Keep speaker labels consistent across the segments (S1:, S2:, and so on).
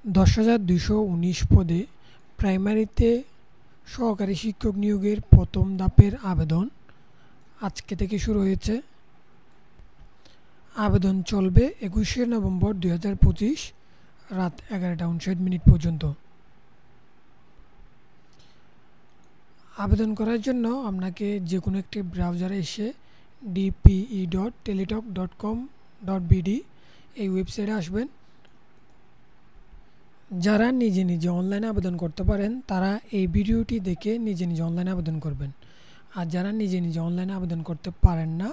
S1: 10,219 পদে প্রাইমারিতে সহকারী শিক্ষক নিয়োগের প্রথম ধাপের আবেদন আজকে থেকে শুরু হয়েছে। আবেদন চলবে 21শে নভেম্বর 2025 রাত 11:59 পর্যন্ত। আবেদন করার জন্য আপনাকে যে কোনো একটি ব্রাউজারে এসে dpe.teletalk.com.bd এই ওয়েবসাইটে আসবেন। যারা নিজে নিজে অনলাইনে আবেদন করতে পারেন তারা এই ভিডিওটি দেখে নিজে নিজে অনলাইনে আবেদন করবেন। আর যারা নিজে নিজে অনলাইনে আবেদন করতে পারেন না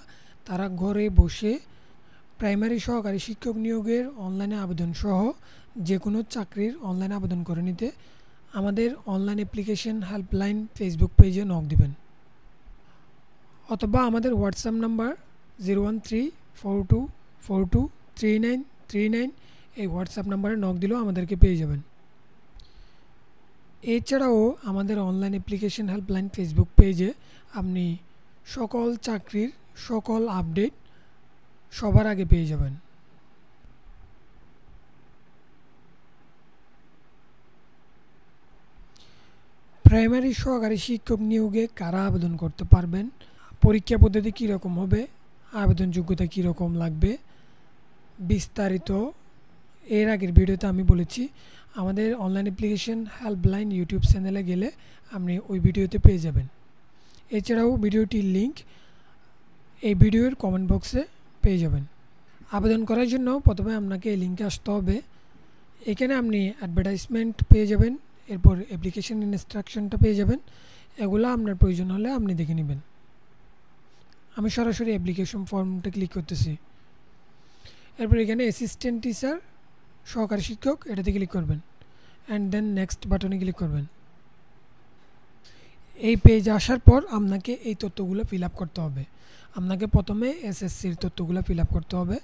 S1: তারা ঘরে বসে প্রাইমারি সহকারী শিক্ষক নিয়োগের অনলাইনে আবেদন সহ যে কোনো চাকরির অনলাইনে আবেদন করে নিতে আমাদের অনলাইন অ্যাপ্লিকেশন হেল্পলাইন ফেসবুক পেজে নক দিবেন, অথবা আমাদের হোয়াটসঅ্যাপ নাম্বার 01342423939 এই হোয়াটসঅ্যাপ নাম্বারে নক দিলেও আমাদেরকে পেয়ে যাবেন। এছাড়াও আমাদের অনলাইন অ্যাপ্লিকেশন হেল্পলাইন ফেসবুক পেজে আপনি সকল চাকরির সকল আপডেট সবার আগে পেয়ে যাবেন। প্রাইমারি সহকারী শিক্ষক নিয়োগে কারা আবেদন করতে পারবেন, পরীক্ষা পদ্ধতি কীরকম হবে, আবেদন যোগ্যতা কীরকম লাগবে বিস্তারিত এর আগের ভিডিওতে আমি বলেছি। আমাদের অনলাইন অ্যাপ্লিকেশন হেল্পলাইন ইউটিউব চ্যানেলে গেলে আপনি ওই ভিডিওতে পেয়ে যাবেন। এছাড়াও ভিডিওটির লিঙ্ক এই ভিডিওর কমেন্ট বক্সে পেয়ে যাবেন। আবেদন করার জন্য প্রথমে আপনাকে এই লিঙ্কে আসতে হবে। এখানে আপনি অ্যাডভার্টাইজমেন্ট পেয়ে যাবেন, এরপর অ্যাপ্লিকেশন ইনস্ট্রাকশনটা পেয়ে যাবেন। এগুলো আপনার প্রয়োজন হলে আপনি দেখে নেবেন। আমি সরাসরি অ্যাপ্লিকেশন ফর্মটা ক্লিক করতেছি। এরপর এখানে অ্যাসিস্ট্যান্ট টিচার সহকারী শিক্ষক এটাতে ক্লিক করবেন অ্যান্ড দেন নেক্সট বাটনে ক্লিক করবেন। এই পেজ আসার পর আপনাকে এই তথ্যগুলো ফিল আপ করতে হবে। আপনাকে প্রথমে এসএসসির তথ্যগুলো ফিল আপ করতে হবে।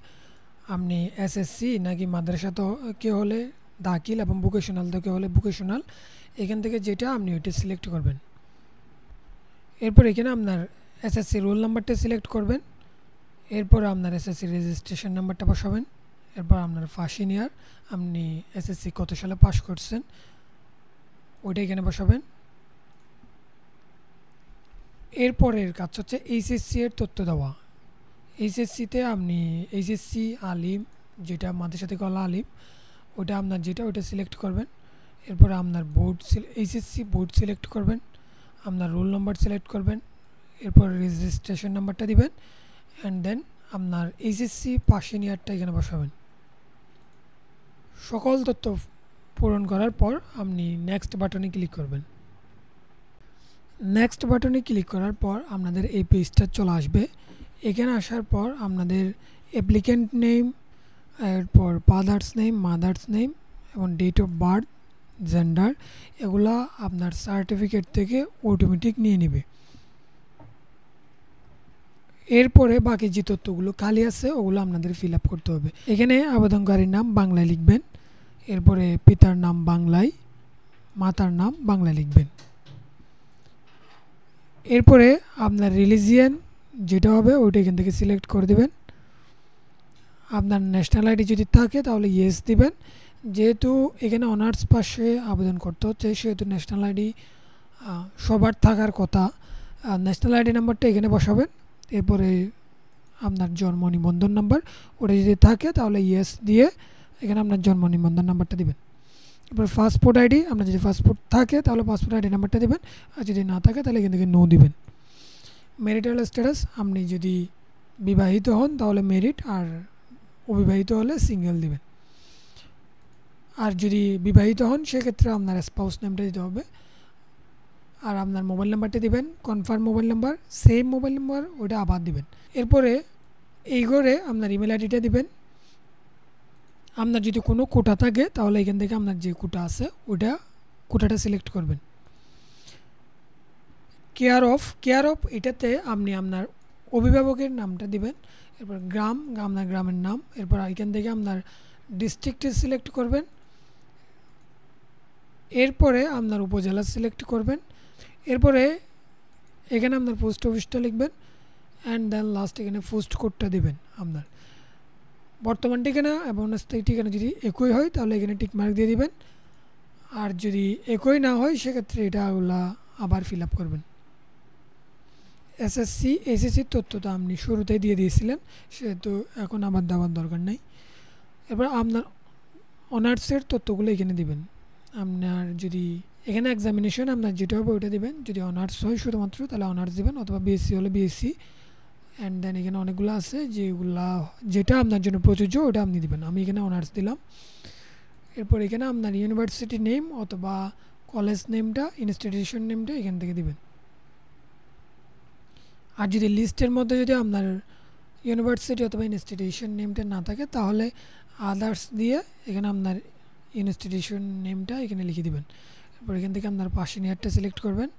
S1: আপনি এসএসসি নাকি মাদ্রাসা থেকে হলে দাখিল এবং ভোকেশনাল থেকে হলে ভোকেশনাল, এখান থেকে যেটা আপনি ওইটা সিলেক্ট করবেন। এরপর এখানে আপনার এসএসসি রোল নাম্বারটা সিলেক্ট করবেন। এরপর আপনার এসএসসি রেজিস্ট্রেশন নাম্বারটা বসাবেন। এরপর আপনার ফার্স্ট ইয়ার আপনি এসএসসি কত সালে পাস করছেন ওইটা এখানে বসাবেন। এরপরের কাজ হচ্ছে এইচএসসি এর তথ্য দেওয়া। এইচএসসিতে আপনি এইচএসসি আলিম, যেটা মাদ্রাসা থেকে হলো আলিম, ওটা আপনার যেটা ওইটা সিলেক্ট করবেন। এরপর আপনার বোর্ড এইচএসসি বোর্ড সিলেক্ট করবেন, আপনার রোল নাম্বার সিলেক্ট করবেন, এরপর রেজিস্ট্রেশন নাম্বারটা দিবেন অ্যান্ড দেন আপনার এইচএসসি পাসিং ইয়ারটা এখানে বসাবেন। সকল তথ্য পূরণ করার পর আপনি নেক্সট বাটনে ক্লিক করবেন। নেক্সট বাটনে ক্লিক করার পর আপনাদের এই পেজটা চলে আসবে। এখানে আসার পর আপনাদের অ্যাপ্লিক্যান্ট নেম, এরপর ফাদার্স নেম, মাদার্স নেম এবং ডেট অফ বার্থ, জেন্ডার, এগুলো আপনার সার্টিফিকেট থেকে অটোমেটিক নিয়ে নেবে। এরপরে বাকি যে তথ্যগুলো খালি আছে ওগুলো আপনাদের ফিল আপ করতে হবে। এখানে আবেদনকারীর নাম বাংলায় লিখবেন, এরপরে পিতার নাম বাংলায়, মাতার নাম বাংলায় লিখবেন। এরপরে আপনার রিলিজিয়ান যেটা হবে ওইটা এখান থেকে সিলেক্ট করে দেবেন। আপনার ন্যাশনাল আইডি যদি থাকে তাহলে ইয়েস দিবেন। যেহেতু এখানে অনার্স পাশে আবেদন করতে হচ্ছে সেহেতু ন্যাশনাল আইডি সবার থাকার কথা। ন্যাশনাল আইডি নাম্বারটা এখানে বসাবেন। এরপরে আপনার জন্ম নিবন্ধন নাম্বার ওটা যদি থাকে তাহলে ইয়েস দিয়ে এখানে আপনার জন্ম নিবন্ধন নাম্বারটা দিবেন। এরপর পাসপোর্ট আইডি, আপনার যদি পাসপোর্ট থাকে তাহলে পাসপোর্ট আইডি নাম্বারটা দেবেন, আর যদি না থাকে তাহলে এখান থেকে নো দিবেন। ম্যারিটাল স্ট্যাটাস, আপনি যদি বিবাহিত হন তাহলে মেরিট, আর অবিবাহিত হলে সিঙ্গেল দিবেন। আর যদি বিবাহিত হন সেক্ষেত্রে আপনার স্পাউস নেমটা দিতে হবে। আর আপনার মোবাইল নাম্বারটা দিবেন, confirm mobile number, same mobile number ওইটা আবার দিবেন। এরপরে এই ঘরে আপনার ইমেল আইডিটা দিবেন। আপনার যদি কোনো কোটা থাকে তাহলে এখান থেকে আপনার যে কোটা আছে ওইটা কোটাটা সিলেক্ট করবেন। কেয়ার অফ এটাতে আপনি আপনার অভিভাবকের নামটা দিবেন। এরপর আপনার গ্রামের নাম, এরপর এখান থেকে আপনার ডিস্ট্রিক্টে সিলেক্ট করবেন। এরপরে আপনার উপজেলা সিলেক্ট করবেন। এরপরে এখানে আপনার পোস্ট অফিসটা লিখবেন অ্যান্ড দেন লাস্ট এখানে পোস্ট কোডটা দেবেন আপনার। বর্তমান ঠিকানা এবং স্থায়ী ঠিকানা যদি একই হয় তাহলে এখানে টিকমার্ক দিয়ে দিবেন, আর যদি একই না হয় সেক্ষেত্রে এটাগুলা আবার ফিল আপ করবেন। এসএসসির তথ্য তো আপনি শুরুতেই দিয়ে দিয়েছিলেন, সেহেতু এখন আবার দেওয়ার দরকার নেই। এবার আপনার অনার্সের তথ্যগুলো এখানে দিবেন। আপনার যদি এখানে এক্সামিনেশন আপনার যেটা হবে ওইটা দিবেন, যদি অনার্স হয় শুধুমাত্র তাহলে অনার্স দিবেন, অথবা বিএসসি হলে বিএসসি। অ্যান্ড দেন এখানে অনেকগুলো আছে যেটা আপনার জন্য প্রযোজ্য ওটা আপনি দিবেন। আমি এখানে অনার্স দিলাম। এরপর এখানে আপনার ইউনিভার্সিটি নেম অথবা কলেজ নেমটা, ইনস্টিটিউশন নেমটা এখান থেকে দিবেন। আর যদি লিস্টের মধ্যে যদি আপনার ইউনিভার্সিটি অথবা ইনস্টিটিউশন নেমটা না থাকে তাহলে আদার্স দিয়ে এখানে আপনার ইনস্টিটিউশন নেমটা এখানে লিখে দিবেন। এরপর এখান থেকে আপনার পাশে ইয়ারটা সিলেক্ট করবেন,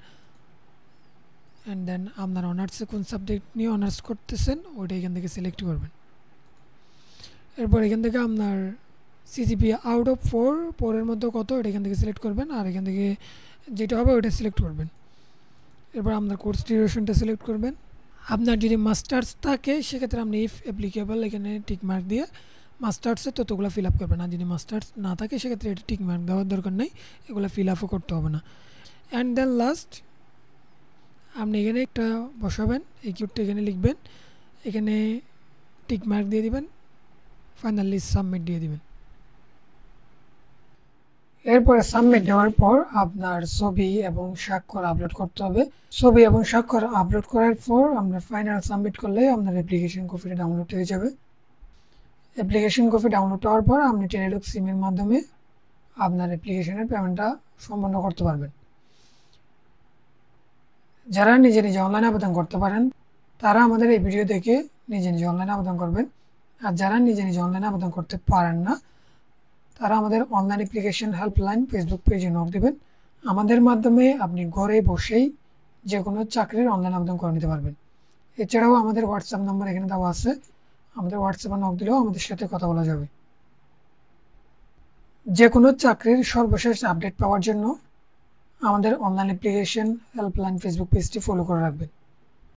S1: অ্যান্ড দেন আপনার অনার্সে কোন সাবজেক্ট নিয়ে অনার্স করতেছেন ওইটা এখান থেকে সিলেক্ট করবেন। এরপর এখান থেকে আপনার সিজিপিএ আউট অফ 4 মধ্যে কত এটা এখান থেকে সিলেক্ট করবেন, আর এখান থেকে যেটা হবে ওইটা সিলেক্ট করবেন। এরপর আপনার কোর্স ডিউরেশনটা সিলেক্ট করবেন। আপনার যদি মাস্টার্স থাকে সেক্ষেত্রে আপনি ইফ অ্যাপ্লিকেবল এখানে টিকমার্ক দিয়ে মাস্টার্সের ততগুলো ফিল আপ করবেন। আর যদি মাস্টার্স না থাকে সেক্ষেত্রে এটা টিকমার্ক দেওয়ার দরকার নেই, এগুলো ফিল আপও করতে হবে না। অ্যান্ড দেন লাস্ট আপনি এখানে একটা বসাবেন, এই কিউটটা এখানে লিখবেন, এখানে টিকমার্ক দিয়ে দিবেন, ফাইনালি সাবমিট দিয়ে দিবেন। এরপরে সাবমিট দেওয়ার পর আপনার ছবি এবং স্বাক্ষর আপলোড করতে হবে। ছবি এবং স্বাক্ষর আপলোড করার পর আমরা ফাইনাল সাবমিট করলে আপনার অ্যাপ্লিকেশন কপিটা ডাউনলোড হয়ে যাবে। অ্যাপ্লিকেশন কপি ডাউনলোড হওয়ার পর আপনি টেলিটক সিমের মাধ্যমে আপনার অ্যাপ্লিকেশনের পেমেন্টটা সম্পন্ন করতে পারবেন। যারা নিজে নিজে অনলাইন আবেদন করতে পারেন তারা আমাদের এই ভিডিও দেখে নিজে নিজে অনলাইন আবেদন করবেন, আর যারা নিজে নিজে অনলাইন আবেদন করতে পারেন না তারা আমাদের অনলাইন অ্যাপ্লিকেশন হেল্পলাইন ফেসবুক পেজে নক দেবেন। আমাদের মাধ্যমে আপনি ঘরে বসেই যে কোনো চাকরির অনলাইন আবেদন করে নিতে পারবেন। এছাড়াও আমাদের হোয়াটসঅ্যাপ নাম্বার এখানে দেওয়া আছে, আমাদের হোয়াটসঅ্যাপে নক দিলেও আমাদের সাথে কথা বলা যাবে। যে কোনো চাকরির সর্বশেষ আপডেট পাওয়ার জন্য আমাদের অনলাইন অ্যাপ্লিকেশন হেল্পলাইন ফেসবুক পেজটি ফলো করে রাখবেন।